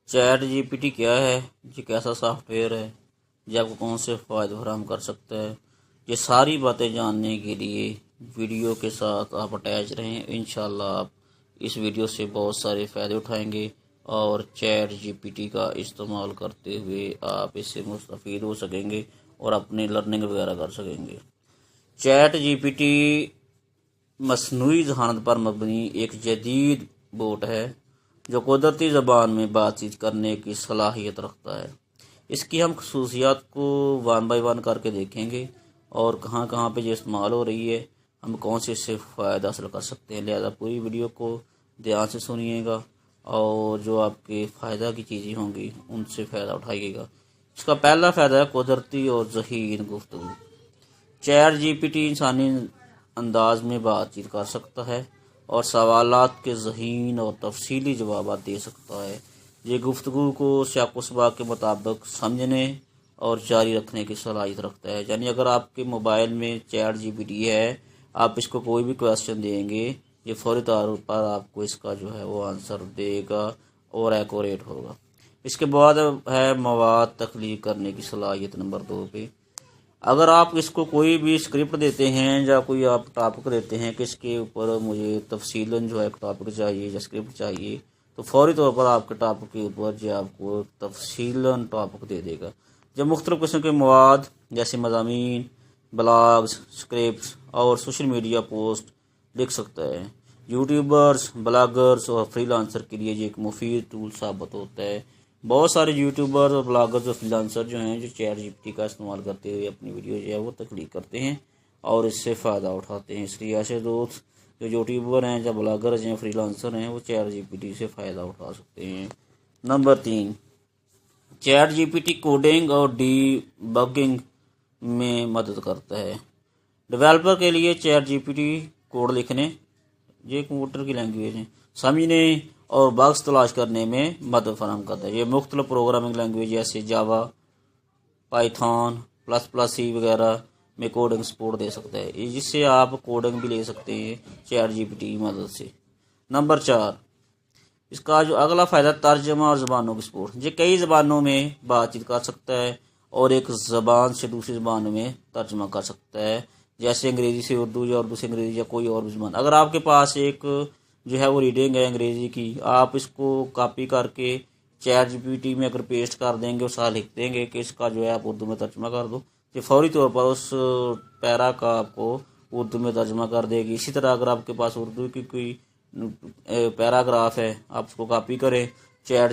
Chat GPT क्या है, ये कैसा सॉफ्टवेयर है, ये आपको कौन से फ़ायदे फराहम कर सकता है, ये सारी बातें जानने के लिए वीडियो के साथ आप अटैच रहें। इंशाल्लाह आप इस वीडियो से बहुत सारे फ़ायदे उठाएंगे और चैट जीपीटी का इस्तेमाल करते हुए आप इससे मुस्तफ़ीद हो सकेंगे और अपनी लर्निंग वगैरह कर सकेंगे। चैट जीपीटी मसनूई ज़हानत पर मबनी एक जदीद बोट है जो कुदरती ज़बान में बातचीत करने की सलाहियत रखता है। इसकी हम खसूसियात को वन बाय वन करके देखेंगे और कहाँ कहाँ पे ये इस्तेमाल हो रही है, हम कौन से इससे फ़ायदा हासिल कर सकते हैं। लिहाजा पूरी वीडियो को ध्यान से सुनिएगा और जो आपके फ़ायदा की चीज़ें होंगी उनसे फ़ायदा उठाइएगा। इसका पहला फ़ायदा है कुदरती और ज़हीन गुफ्तगू। चैट जीपीटी इंसानी अंदाज में बातचीत कर सकता है और सवालात के ज़हीन और तफसीली जवाब दे सकता है। ये गुफ्तगू को सियाक़-व-सबाक़ के मुताबिक समझने और जारी रखने की सलाहियत रखता है। यानी अगर आपके मोबाइल में चैट जीपीटी है, आप इसको कोई भी क्वेश्चन देंगे, ये फौरी तौर पर आपको इसका जो है वो आंसर देगा और एक्यूरेट होगा। इसके बाद है मवाद तख्लीक करने की सलाहियत नंबर 2 पे। अगर आप इसको कोई भी स्क्रिप्ट देते हैं या कोई आप टॉपिक देते हैं कि इसके ऊपर मुझे तफसीलन जो है टॉपिक चाहिए या स्क्रिप्ट चाहिए, तो फौरी तौर पर आपके टॉपिक के ऊपर जो आपको तफसीलन टॉपिक दे देगा। जब मुख्तलिफ़ किस्म के मवाद जैसे मज़ामीन, ब्लॉग्स, स्क्रिप्ट्स और सोशल मीडिया पोस्ट लिख सकता है। यूट्यूबर्स, ब्लॉगर्स और फ्रीलांसर के लिए ये एक मुफीद टूल साबित होता है। बहुत सारे यूट्यूबर्स और ब्लॉगर्स और फ्रीलांसर जो हैं जो चैट जीपीटी का इस्तेमाल करते हुए अपनी वीडियो जो है वो तख्लीक करते हैं और इससे फ़ायदा उठाते हैं। इसलिए ऐसे दोस्त जो यूट्यूबर हैं या ब्लॉगर्स हैं, फ्रीलांसर हैं, वो चैट जीपीटी से फ़ायदा उठा सकते हैं। नंबर 3, चैट जीपीटी कोडिंग और डीबगिंग में मदद करता है। डेवलपर के लिए चैट जीपीटी कोड लिखने, ये कंप्यूटर की लैंग्वेज है, समझने और बग्स तलाश करने में मदद फराहम करता है। ये मुख्तलिफ प्रोग्रामिंग लैंग्वेज जैसे जावा, पाइथन, प्लस प्लस सी वगैरह में कोडिंग सपोर्ट दे सकता है, जिससे आप कोडिंग भी ले सकते हैं चैट जीपीटी की मदद से। नंबर 4, इसका जो अगला फ़ायदा तर्जमा और ज़बानों की सपोर्ट। ये कई ज़बानों में बातचीत कर सकता है और एक ज़बान से दूसरी ज़बान में तर्जमा कर सकता है, जैसे अंग्रेज़ी से उर्दू या उर्दू से अंग्रेज़ी या कोई और भी ज़बान। अगर आपके पास एक जो है वो रीडिंग है अंग्रेज़ी की, आप इसको कॉपी करके चैट जीपीटी में अगर पेस्ट कर देंगे और साथ लिख देंगे कि इसका जो है आप उर्दू में तर्जमा कर दो, ये फौरी तौर पर उस पैरा का आपको उर्दू में तर्जमा कर देगी। इसी तरह अगर आपके पास उर्दू की कोई पैराग्राफ है, आप उसको कॉपी करें, चैट